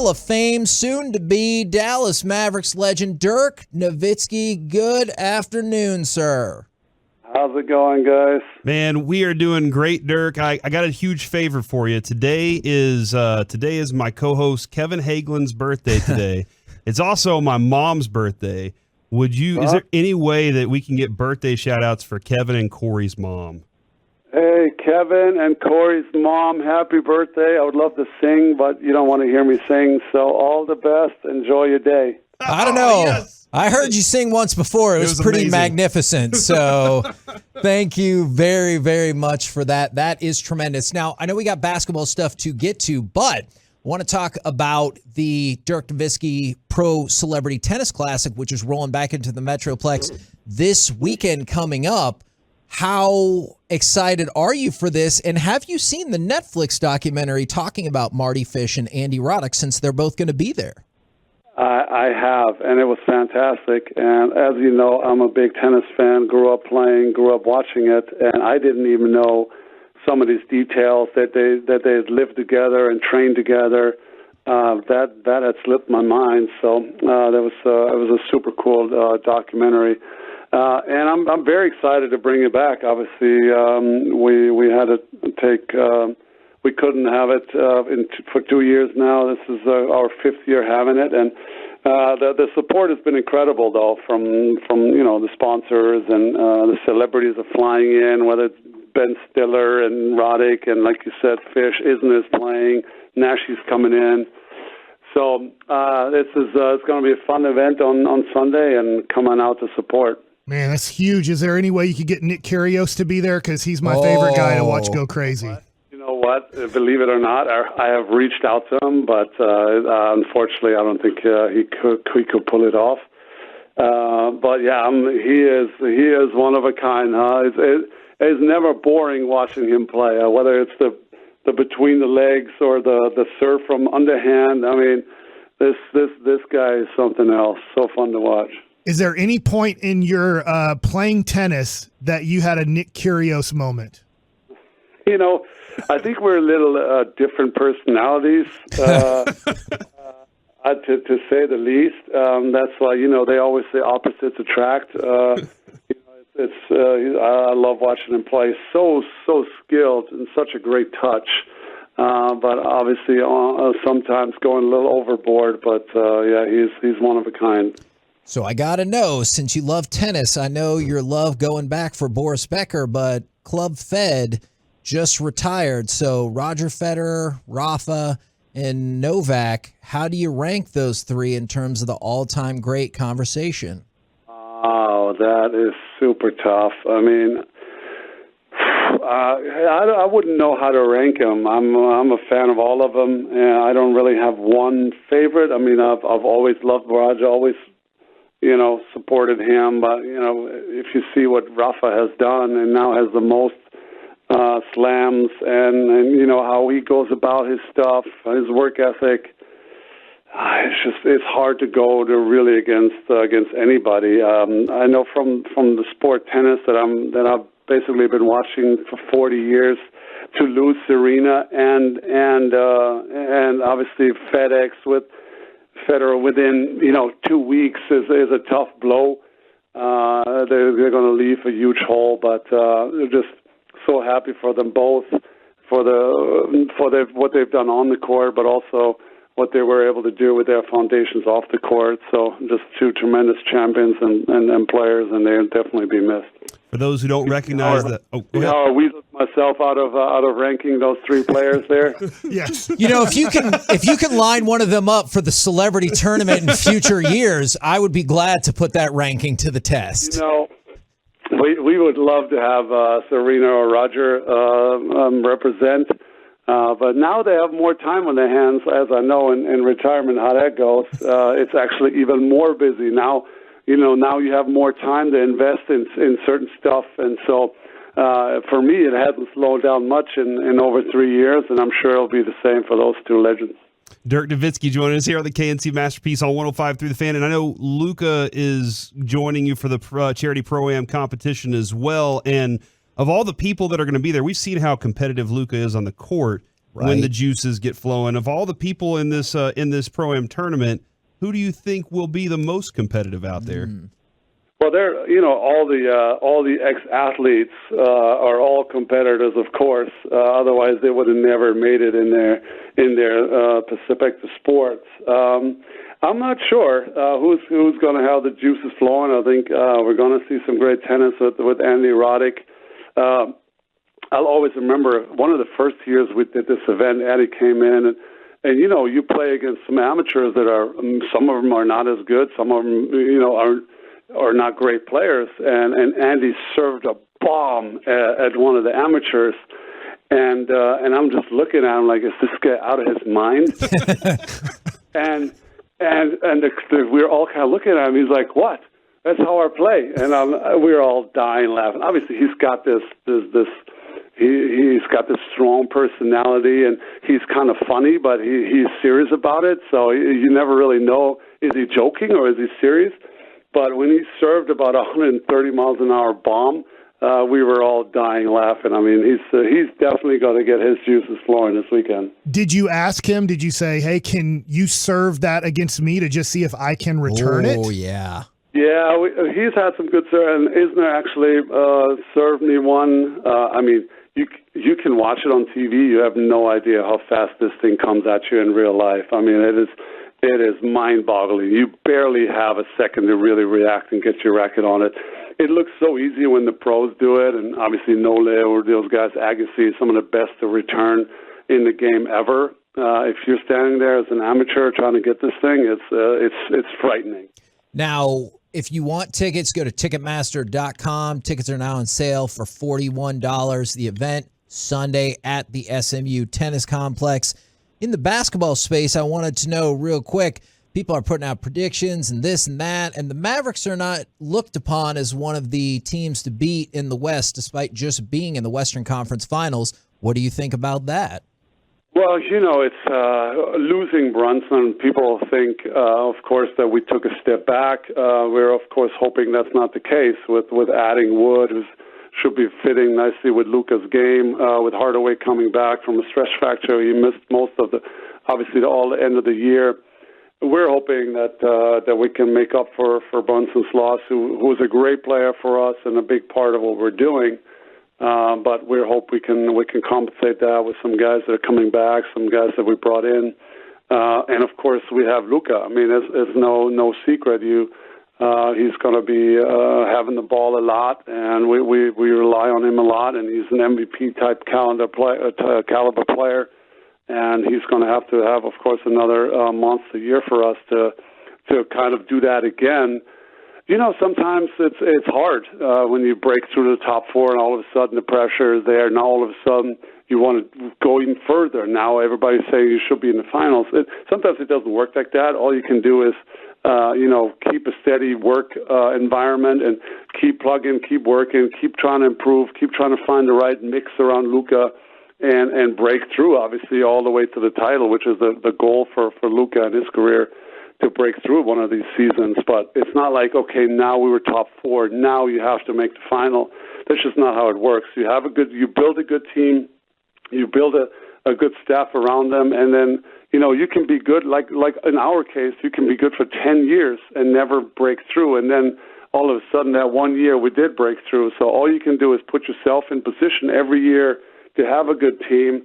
Hall of Fame, soon-to-be Dallas Mavericks legend Dirk Nowitzki. Good afternoon, sir. How's it going, guys? Man, we are doing great, Dirk. I got a huge favor for you. Today is my co-host Kevin Hagelin's birthday today. It's also my mom's birthday. Is there any way that we can get birthday shout-outs for Kevin and Corey's mom? Hey, Kevin and Corey's mom, happy birthday. I would love to sing, but you don't want to hear me sing, so all the best. Enjoy your day. I don't know. Yes. I heard you sing once before. It was pretty amazing. Magnificent. So thank you very, very much for that. That is tremendous. Now, I know we got basketball stuff to get to, but I want to talk about the Dirk Nowitzki Pro Celebrity Tennis Classic, which is rolling back into the Metroplex this weekend coming up. How excited are you for this? And have you seen the Netflix documentary talking about Marty Fish and Andy Roddick, since they're both going to be there? I have, and it was fantastic. And as you know, I'm a big tennis fan, grew up playing, grew up watching it, and I didn't even know some of these details that they had lived together and trained together. That had slipped my mind. So it was a super cool documentary. And I'm very excited to bring it back. Obviously, we had to take. We couldn't have it for 2 years now. This is our fifth year having it, and the support has been incredible, though, from the sponsors and the celebrities are flying in, whether it's Ben Stiller and Roddick, and like you said, Fish is playing. Nashi's coming in. So it's going to be a fun event on Sunday, and come on out to support. Man, that's huge. Is there any way you could get Nick Kyrgios to be there? Because he's my favorite guy to watch go crazy. You know what? Believe it or not, I have reached out to him, but unfortunately, I don't think he could pull it off. But yeah, he is one of a kind. It's never boring watching him play, whether it's the between the legs or the serve from underhand. I mean, this guy is something else. So fun to watch. Is there any point in your playing tennis that you had a Nick Kyrgios moment? You know, I think we're a little different personalities, to say the least. That's why, they always say opposites attract. I love watching him play. So skilled and such a great touch. But obviously, sometimes going a little overboard. But yeah, he's one of a kind. So I got to know, since you love tennis, I know your love going back for Boris Becker, but Club Fed just retired. So Roger Federer, Rafa, and Novak, how do you rank those three in terms of the all-time great conversation? Oh, that is super tough. I mean, I wouldn't know how to rank them. I'm a fan of all of them, and I don't really have one favorite. I mean, I've always loved Roger, always supported him. But, if you see what Rafa has done and now has the most slams and how he goes about his stuff, his work ethic, it's hard to go to really against anybody. I know from the sport tennis that I've basically been watching for 40 years, to lose Serena and obviously FedEx with Federer within 2 weeks is a tough blow. They're going to leave a huge hole, but they're just so happy for them both, for what they've done on the court, but also what they were able to do with their foundations off the court. So just two tremendous champions and players, and they'll definitely be missed. For those who don't recognize that, how I weaseled myself out of ranking those three players there. Yes. If you can line one of them up for the celebrity tournament in future years, I would be glad to put that ranking to the test. We would love to have Serena or Roger represent, but now they have more time on their hands, as I know in retirement how that goes. It's actually even more busy now. Now you have more time to invest in certain stuff, and so for me, it hasn't slowed down much in over 3 years, and I'm sure it'll be the same for those two legends. Dirk Nowitzki joining us here on the K&C Masterpiece on 105 through the Fan, and I know Luca is joining you for the Charity Pro-Am competition as well. And of all the people that are going to be there, we've seen how competitive Luca is on the court. when the juices get flowing. Of all the people in this Pro-Am tournament, who do you think will be the most competitive out there? Well, all the ex-athletes are all competitors, of course. Otherwise, they would have never made it in their Pacific to sports. I'm not sure who's going to have the juices flowing. I think we're going to see some great tennis with Andy Roddick. I'll always remember one of the first years we did this event. Andy came in and you play against some amateurs that are some of them are not as good, some of them are not great players, and Andy served a bomb at one of the amateurs, and I'm just looking at him like, is this guy out of his mind? and we were all kind of looking at him. He's like, what? That's how I play, and we were all dying laughing. Obviously, he's got this strong personality, and he's kind of funny, but he's serious about it. So you never really know, is he joking or is he serious? But when he served about 130 miles an hour bomb, we were all dying laughing. I mean, he's definitely going to get his juices flowing this weekend. Did you ask him? Did you say, hey, can you serve that against me to just see if I can return it? Oh, yeah. Yeah, he's had some good serve, and Isner actually served me one. I mean, you can watch it on TV. You have no idea how fast this thing comes at you in real life. I mean, it is mind-boggling. You barely have a second to really react and get your racket on it. It looks so easy when the pros do it, and obviously Nole or those guys, Agassi, some of the best to return in the game ever. If you're standing there as an amateur trying to get this thing, it's frightening. Now, if you want tickets, go to Ticketmaster.com. Tickets are now on sale for $41. The event, Sunday at the SMU Tennis Complex. In the basketball space, I wanted to know real quick, people are putting out predictions and this and that, and the Mavericks are not looked upon as one of the teams to beat in the West, despite just being in the Western Conference Finals. What do you think about that? Well, it's losing Brunson. People think, of course, that we took a step back. We're, of course, hoping that's not the case with adding Wood, who should be fitting nicely with Luka's game. With Hardaway coming back from a stress fracture, he missed most of obviously all the end of the year. We're hoping that we can make up for Brunson's loss, who was a great player for us and a big part of what we're doing. But we hope we can compensate that with some guys that are coming back, some guys that we brought in, and of course we have Luka. I mean, it's no secret. He's going to be having the ball a lot, and we rely on him a lot. And he's an MVP type caliber player, and he's going to have, of course, another monster year for us to kind of do that again. Sometimes it's hard when you break through the top four and all of a sudden the pressure is there. Now all of a sudden you want to go even further. Now everybody's saying you should be in the finals. Sometimes it doesn't work like that. All you can do is, keep a steady work environment and keep plugging, keep working, keep trying to improve, keep trying to find the right mix around Luka and break through, obviously, all the way to the title, which is the goal for Luka and his career, to break through one of these seasons. But it's not like, okay, now we were top four, now you have to make the final. That's just not how it works. You build a good team, you build a good staff around them, and then, you can be good, like in our case, you can be good for 10 years and never break through, and then all of a sudden that 1 year we did break through. So all you can do is put yourself in position every year to have a good team,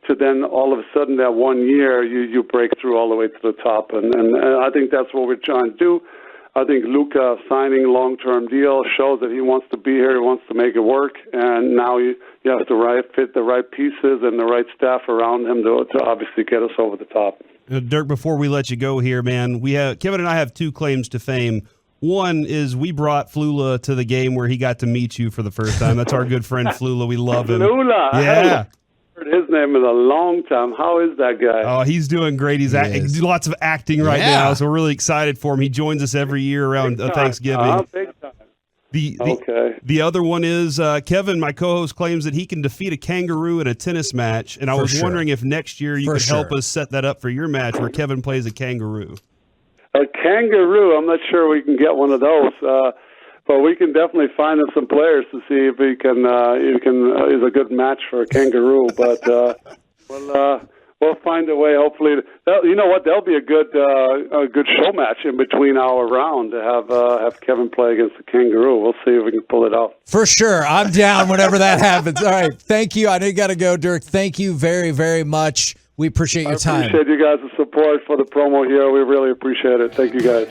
to then all of a sudden that 1 year you break through all the way to the top. And I think that's what we're trying to do. I think Luka signing a long-term deal shows that he wants to be here, he wants to make it work, and now you have to fit the right pieces and the right staff around him to obviously get us over the top. Dirk, before we let you go here, man, Kevin and I have two claims to fame. One is we brought Flula to the game where he got to meet you for the first time. That's our good friend Flula. We love him. Flula. Yeah. Heard his name in a long time. How is that guy? Oh, he's doing great. He's doing lots of acting right now, so we're really excited for him. He joins us every year around Thanksgiving. Big time. The other one is Kevin, my co-host, claims that he can defeat a kangaroo at a tennis match, and I was wondering if next year you could help us set that up for your match where Kevin plays a kangaroo. A kangaroo? I'm not sure we can get one of those. But we can definitely find him some players to see if he can is a good match for a kangaroo. But We'll find a way. Hopefully, you know what? There'll be a good show match in between our round to have Kevin play against the Kangaroo. We'll see if we can pull it off. For sure. I'm down whenever that happens. All right. Thank you. I know you got to go, Dirk. Thank you very, very much. We appreciate your time. I appreciate you guys' support for the promo here. We really appreciate it. Thank you, guys.